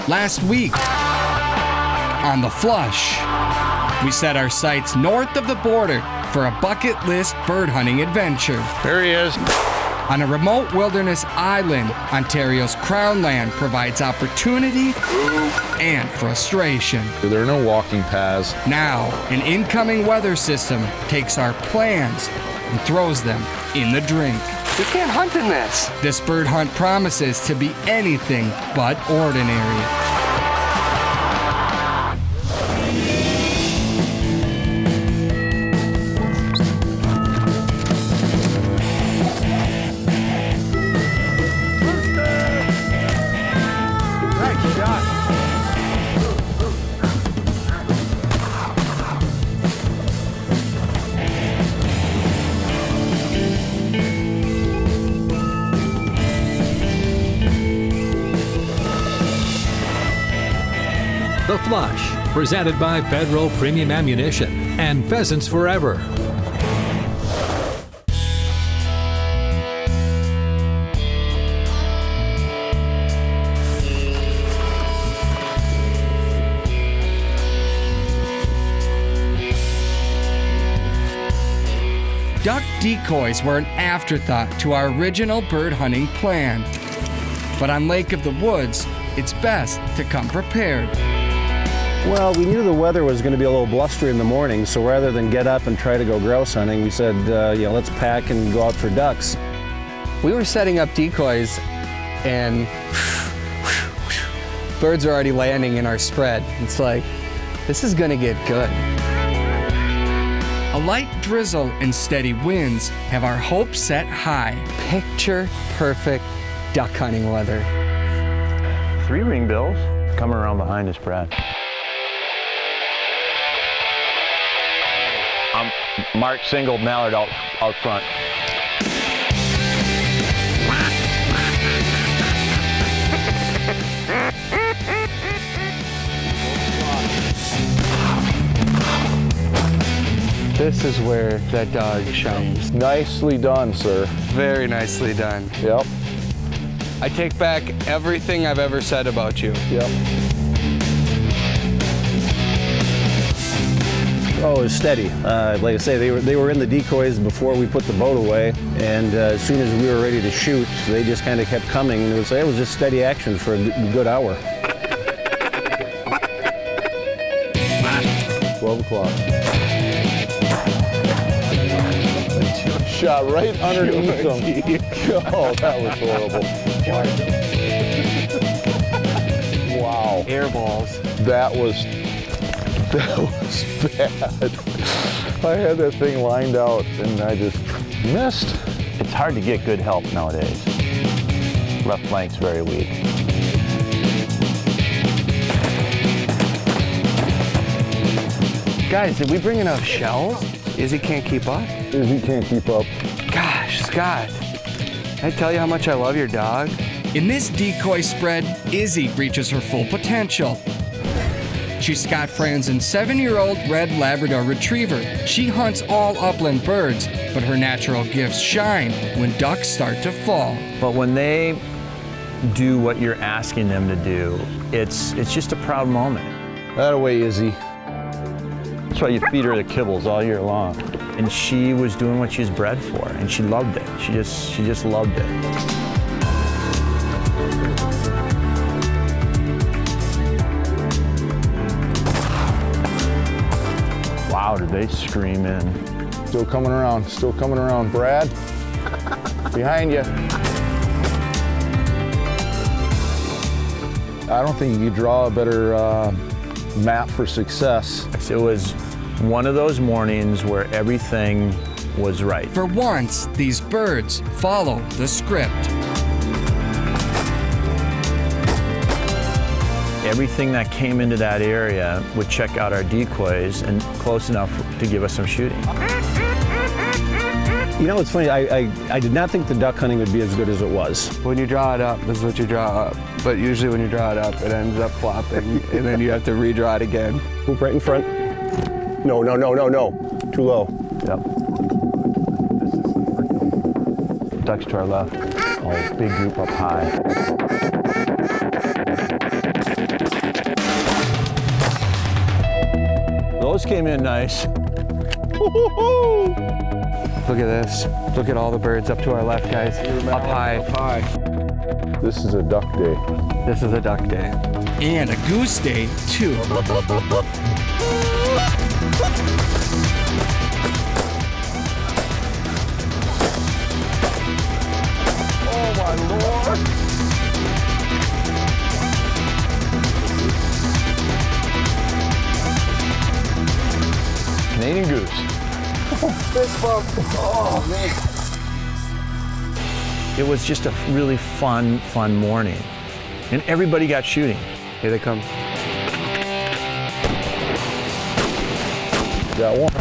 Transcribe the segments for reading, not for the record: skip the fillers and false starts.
Last week, on the Flush, we set our sights north of the border for a bucket list bird hunting adventure. There he is. On a remote wilderness island, Ontario's Crown Land provides opportunity and frustration. There are no walking paths. Now, an incoming weather system takes our plans and throws them in the drink. You can't hunt in this. This bird hunt promises to be anything but ordinary. The Flush, presented by Federal Premium Ammunition and Pheasants Forever. Duck decoys were an afterthought to our original bird hunting plan. But on Lake of the Woods, it's best to come prepared. Well, we knew the weather was going to be a little blustery in the morning, so rather than get up and try to go grouse hunting, we said, let's pack and go out for ducks. We were setting up decoys and birds are already landing in our spread. It's like, this is gonna get good. A light drizzle and steady winds have our hopes set high. Picture perfect duck hunting weather. 3 ringbills coming around behind us, Brad. Mark singled mallard out front. This is where that dog shines. Nicely done, sir. Very nicely done. Yep. I take back everything I've ever said about you. Yep. Oh, it was steady. Like I say, they were in the decoys before we put the boat away, and as soon as we were ready to shoot, they just kind of kept coming, and it was just steady action for a good hour. 12 o'clock. Shot right underneath them. Oh, that was horrible. Wow. Air balls. That was bad. I had that thing lined out and I just missed. It's hard to get good help nowadays. Left flank's very weak. Guys, did we bring enough shells? Izzy can't keep up. Izzy can't keep up. Gosh, Scott, can I tell you how much I love your dog? In this decoy spread, Izzy reaches her full potential. She's Scott Fransen's 7-year-old red Labrador Retriever. She hunts all upland birds, but her natural gifts shine when ducks start to fall. But when they do what you're asking them to do, it's just a proud moment. That away, Izzy. That's why you feed her the kibbles all year long. And she was doing what she was bred for, and she loved it. She just loved it. Wow, did they scream in. Still coming around, still coming around. Brad, behind you. I don't think you could draw a better map for success. It was one of those mornings where everything was right. For once, these birds follow the script. Everything that came into that area would check out our decoys and close enough to give us some shooting. You know, it's funny, I did not think the duck hunting would be as good as it was. When you draw it up, this is what you draw up. But usually when you draw it up, it ends up flopping, and then you have to redraw it again. Hoop right in front. No. Too low. Yep. Ducks to our left. Oh, big group up high. Those came in nice. Look at this. Look at all the birds up to our left, guys. Up high. This is a duck day. This is a duck day. And a goose day, too. Oh my Lord! Canadian goose. Fist bump. Oh man. It was just a really fun morning. And everybody got shooting. Here they come. Got one.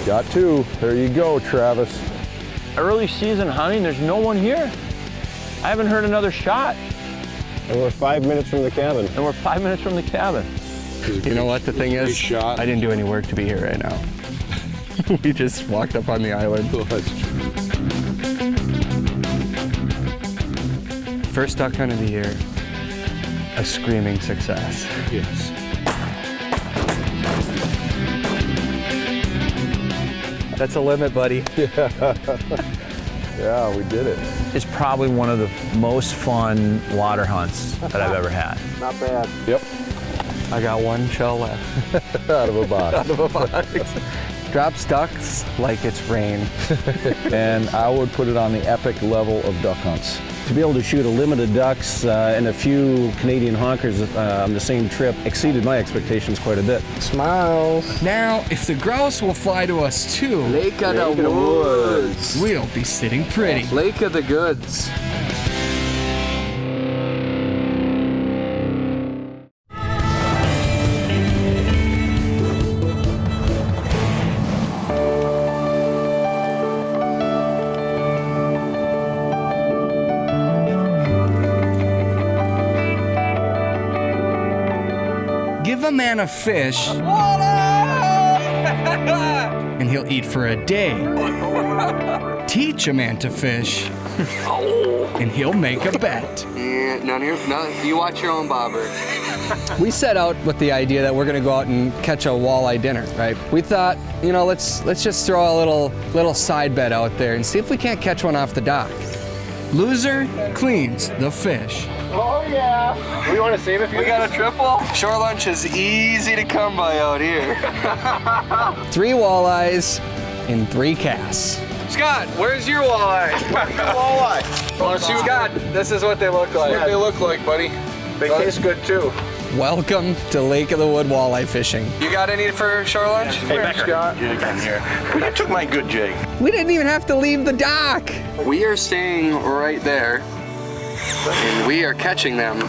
Got two. There you go, Travis. Early season hunting, there's no one here. I haven't heard another shot. And we're 5 minutes from the cabin. And we're 5 minutes from the cabin. You know what the thing is? I didn't do any work to be here right now. We just walked up on the island. First duck hunt of the year. A screaming success. Yes. That's a limit, buddy. Yeah, we did it. It's probably one of the most fun water hunts that I've ever had. Not bad. Yep. I got one shell left. Out of a box. Out of a box. Drops ducks like it's rain. And I would put it on the epic level of duck hunts. To be able to shoot a limit of ducks and a few Canadian honkers on the same trip exceeded my expectations quite a bit. Smiles. Now, if the grouse will fly to us too, Lake of the Woods. we'll be sitting pretty. Lake of the Goods. Give a man a fish, and he'll eat for a day. Teach a man to fish, and he'll make a bet. Yeah, none here. No, you watch your own bobber. We set out with the idea that we're gonna go out and catch a walleye dinner, right? We thought, you know, let's just throw a little side bet out there and see if we can't catch one off the dock. Loser cleans the fish. Oh yeah. We want to save it. We got a triple. Shore lunch is easy to come by out here. 3 walleyes in 3 casts. Scott, where's your walleye? Walleye. Want to see Scott, this is what they look like. what they look like, buddy? They taste good too. Welcome to Lake of the Wood walleye fishing. You got any for shore lunch? Hey, Becker. Scott. You took my good jig. We didn't even have to leave the dock. We are staying right there, and we are catching them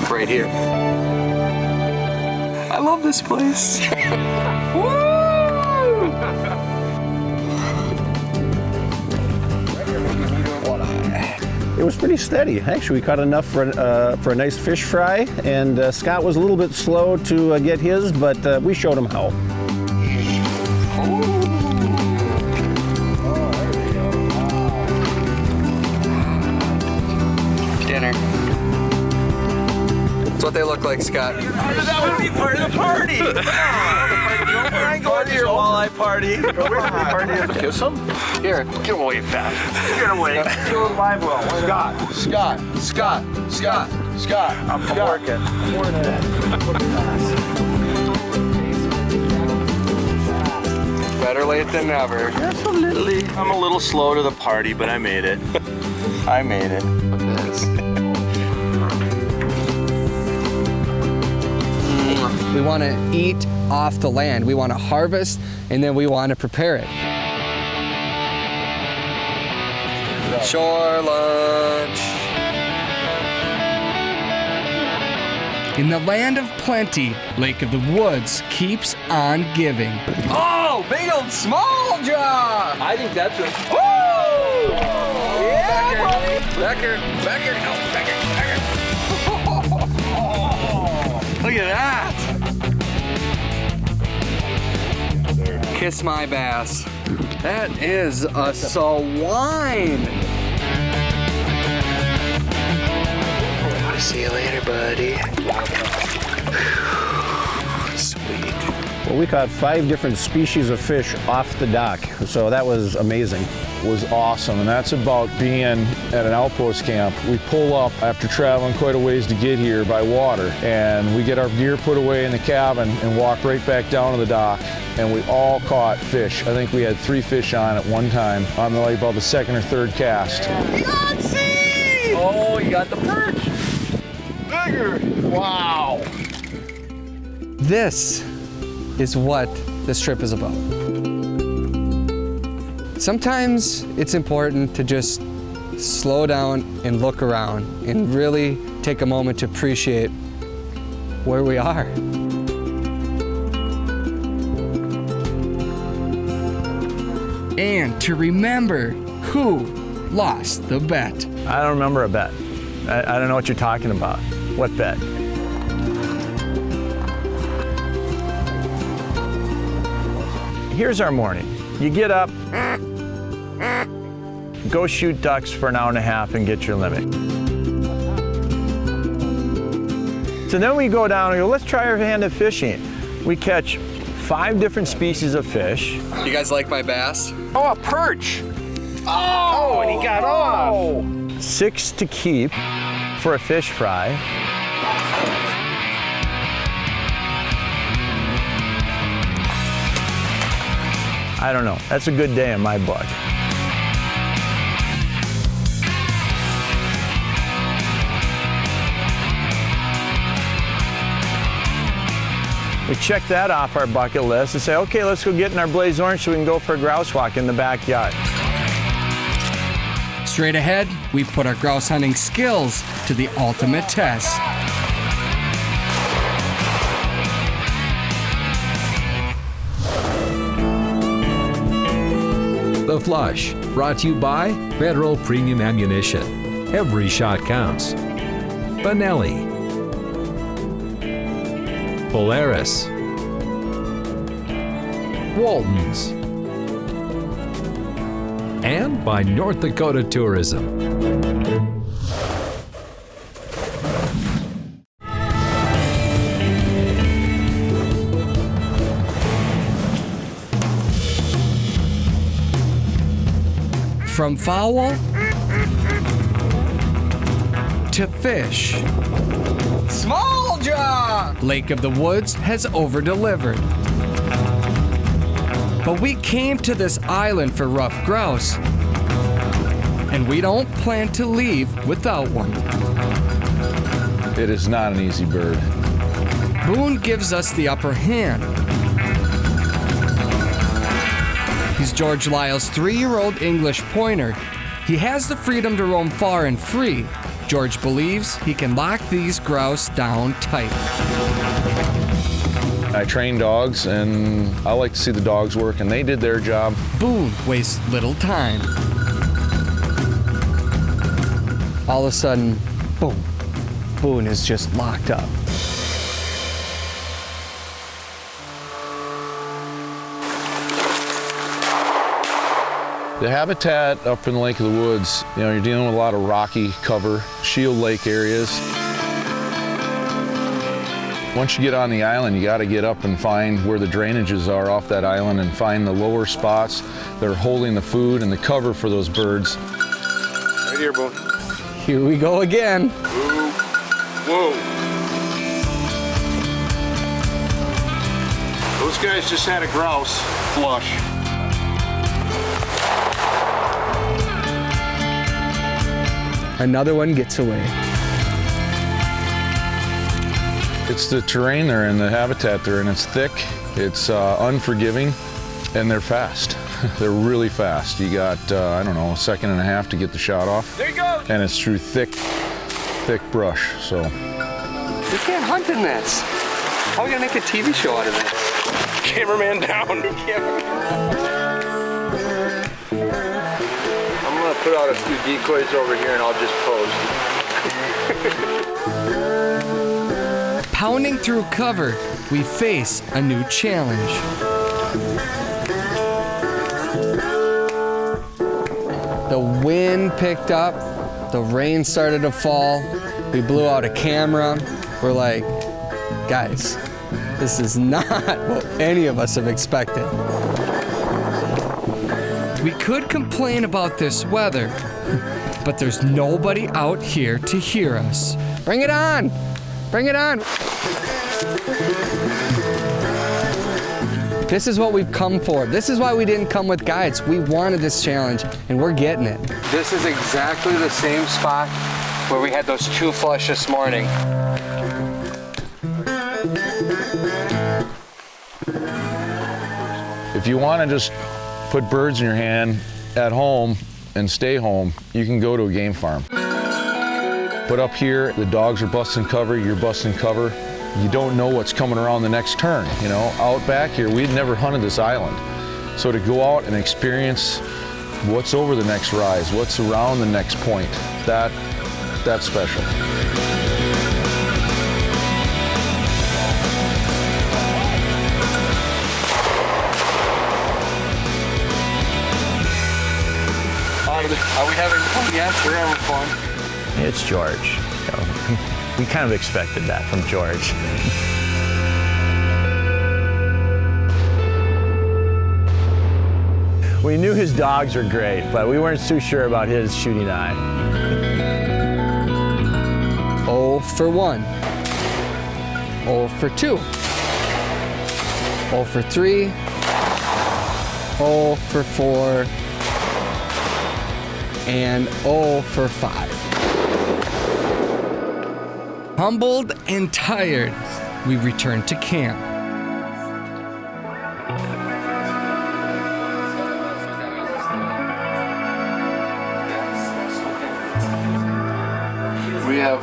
right here. I love this place. Woo! It was pretty steady. Actually, we caught enough for a nice fish fry, and Scott was a little bit slow to get his, but we showed him how. Dinner. That's what they look like, Scott. That would be part of the party. I'm going to your walleye party. Kiss them? Here. Get away fast. Get away. Do a live well. Scott. I'm working. Better late than never. Absolutely. I'm a little slow to the party, but I made it. I made it. We want to eat off the land. We want to harvest, and then we want to prepare it. Shore lunch. In the land of plenty, Lake of the Woods keeps on giving. Oh, big old small jaw! I think that's a... Woo! Yeah, Becker. Look at that! Kiss my bass. That is a swine. See you later, buddy. Sweet. Well, We caught 5 different species of fish off the dock, so that was amazing. Was awesome, and that's about being at an outpost camp. We pull up after traveling quite a ways to get here by water, and we get our gear put away in the cabin and walk right back down to the dock, and we all caught fish. I think we had 3 fish on at one time on like about the 2nd or 3rd cast. Oh, you got the perch. Bigger! Wow! This is what this trip is about. Sometimes it's important to just slow down and look around and really take a moment to appreciate where we are. And to remember who lost the bet. I don't remember a bet. I don't know what you're talking about. What bet? Here's our morning. You get up, go shoot ducks for an hour and a half and get your limit. So then we go down and go, let's try our hand at fishing. We catch 5 different species of fish. You guys like my bass? Oh, a perch! Oh, and he got off! 6 to keep for a fish fry. I don't know. That's a good day in my book. We check that off our bucket list and say, okay, let's go get in our blaze orange so we can go for a grouse walk in the backyard. Straight ahead, we put our grouse hunting skills to the ultimate test. The Flush, brought to you by Federal Premium Ammunition. Every shot counts. Benelli. Polaris. Waltons. And by North Dakota Tourism. From fowl to fish, Small jaw! Lake of the Woods has over-delivered. But we came to this island for ruffed grouse, and we don't plan to leave without one. It is not an easy bird. Boone gives us the upper hand. He's George Lyle's 3-year-old English pointer. He has the freedom to roam far and free. George believes he can lock these grouse down tight. I train dogs, and I like to see the dogs work, and they did their job. Boone wastes little time. All of a sudden, boom, Boone is just locked up. The habitat up in the Lake of the Woods, you know, you're dealing with a lot of rocky cover, shield lake areas. Once you get on the island, you got to get up and find where the drainages are off that island and find the lower spots that are holding the food and the cover for those birds. Right here, Boone. Here we go again. Whoa. Those guys just had a grouse flush. Another one gets away. It's the terrain they're in, the habitat they're in. It's thick, it's unforgiving, and they're fast. They're really fast. You got, I don't know, a second and a half to get the shot off. There you go. And it's through thick brush, so. We can't hunt in this. How are we gonna make a TV show out of this? Cameraman down. I'm gonna put out a few decoys over here and I'll just pose. Pounding through cover, we face a new challenge. The wind picked up, the rain started to fall, we blew out a camera. We're like, guys, This is not what any of us have expected. We could complain about this weather, but there's nobody out here to hear us. Bring it on! Bring it on! This is what we've come for. This is why we didn't come with guides. We wanted this challenge, and we're getting it. This is exactly the same spot where we had those 2 flush this morning. If you want to just put birds in your hand at home and stay home, you can go to a game farm. But up here, the dogs are busting cover, you're busting cover. You don't know what's coming around the next turn, you know? Out back here, we'd never hunted this island. So to go out and experience what's over the next rise, what's around the next point, that's special. Are we having fun? Yes, we're having fun. It's George. You know, we kind of expected that from George. We knew his dogs were great, but we weren't too sure about his shooting eye. 0 for 1. 0 for 2. 0 for 3. 0 for 4. And 0 for 5. Humbled and tired, we returned to camp. We have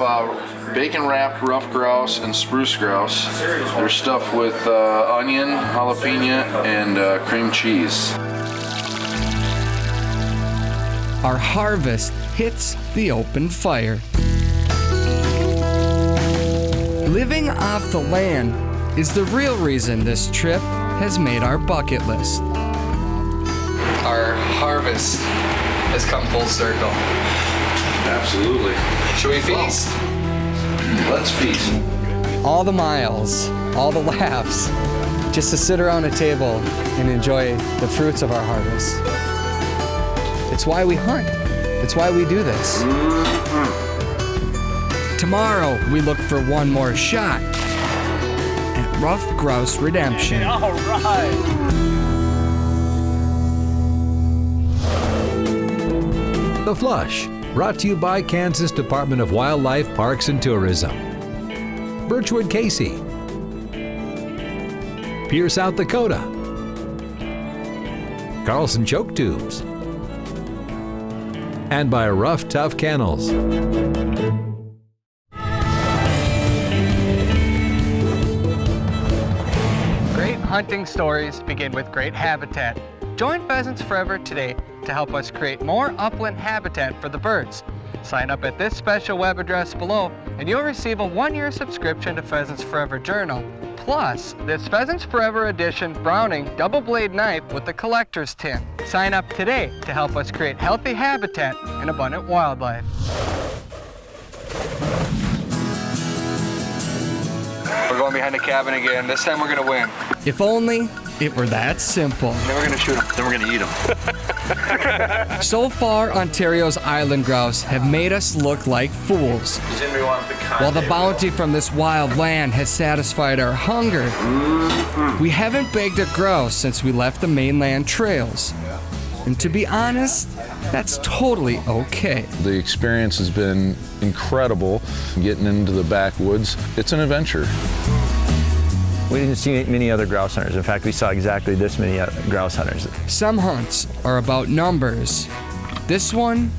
bacon-wrapped ruffed grouse and spruce grouse. They're stuffed with onion, jalapeno, and cream cheese. Our harvest hits the open fire. Living off the land is the real reason this trip has made our bucket list. Our harvest has come full circle. Absolutely. Should we feast? Let's feast. All the miles, all the laughs, just to sit around a table and enjoy the fruits of our harvest. It's why we hunt. It's why we do this. Tomorrow, we look for one more shot at ruffed grouse redemption. All right. The Flush, brought to you by Kansas Department of Wildlife, Parks and Tourism. Birchwood Casey. Pierre, South Dakota. Carlson Choke Tubes. And by Rough Tough Kennels. Great hunting stories begin with great habitat. Join Pheasants Forever today to help us create more upland habitat for the birds. Sign up at this special web address below and you'll receive a 1-year subscription to Pheasants Forever Journal. Plus, this Pheasants Forever edition Browning double blade knife with the collector's tin. Sign up today to help us create healthy habitat and abundant wildlife. We're going behind the cabin again. This time we're gonna win. If only it were that simple. Then we're gonna shoot them. Then we're gonna eat them. So far, Ontario's island grouse have made us look like fools. While the bounty from this wild land has satisfied our hunger, we haven't bagged a grouse since we left the mainland trails. And to be honest, that's totally okay. The experience has been incredible, getting into the backwoods. It's an adventure. We didn't see many other grouse hunters. In fact, we saw exactly this many grouse hunters. Some hunts are about numbers. This one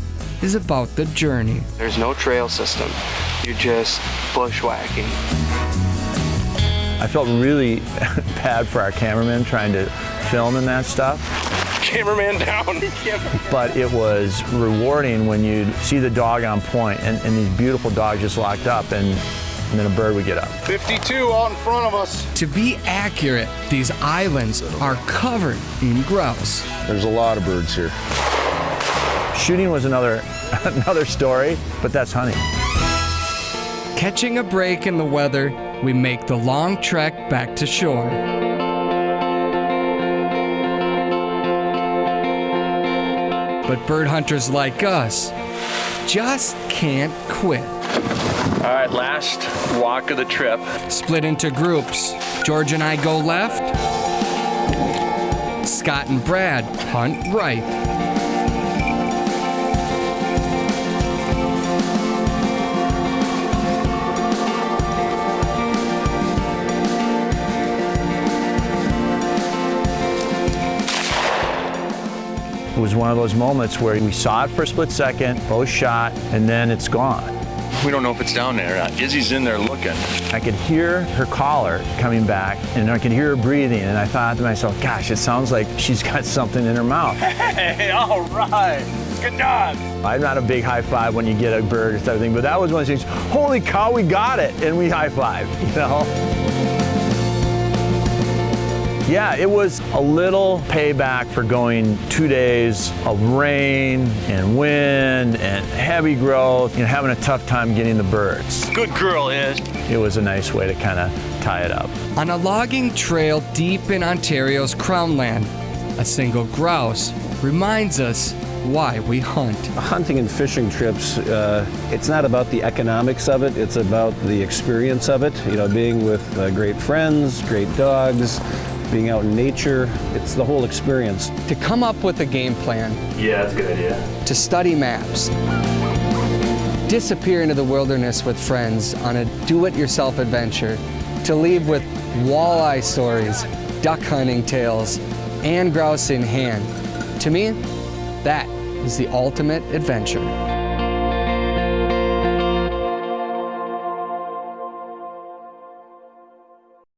is about the journey. There's no trail system. You're just bushwhacking. I felt really bad for our cameraman trying to film and that stuff. Cameraman down. But it was rewarding when you see the dog on point and these beautiful dogs just locked up and then a bird would get up. 52 out in front of us. To be accurate, these islands are covered in grouse. There's a lot of birds here. Shooting was another story, but that's hunting. Catching a break in the weather we make the long trek back to shore. But bird hunters like us just can't quit. All right, last walk of the trip. Split into groups. George and I go left. Scott and Brad hunt right. It was one of those moments where we saw it for a split second, both shot, and then it's gone. We don't know if it's down there or not. Izzy's in there looking. I could hear her caller coming back, and I could hear her breathing, and I thought to myself, gosh, it sounds like she's got something in her mouth. Hey, all right. Good dog. I'm not a big high five when you get a bird or something, but that was one of those things, holy cow, we got it, and we high five, you know? Yeah, it was a little payback for going 2 days of rain and wind and heavy growth, you know, having a tough time getting the birds. Good girl, Iz. It was a nice way to kind of tie it up. On a logging trail deep in Ontario's Crown Land, a single grouse reminds us why we hunt. Hunting and fishing trips, it's not about the economics of it, it's about the experience of it. You know, being with great friends, great dogs, being out in nature, it's the whole experience. To come up with a game plan. Yeah, that's a good idea. To study maps. Disappear into the wilderness with friends on a do-it-yourself adventure. To leave with walleye stories, duck hunting tales, and grouse in hand. To me, that is the ultimate adventure.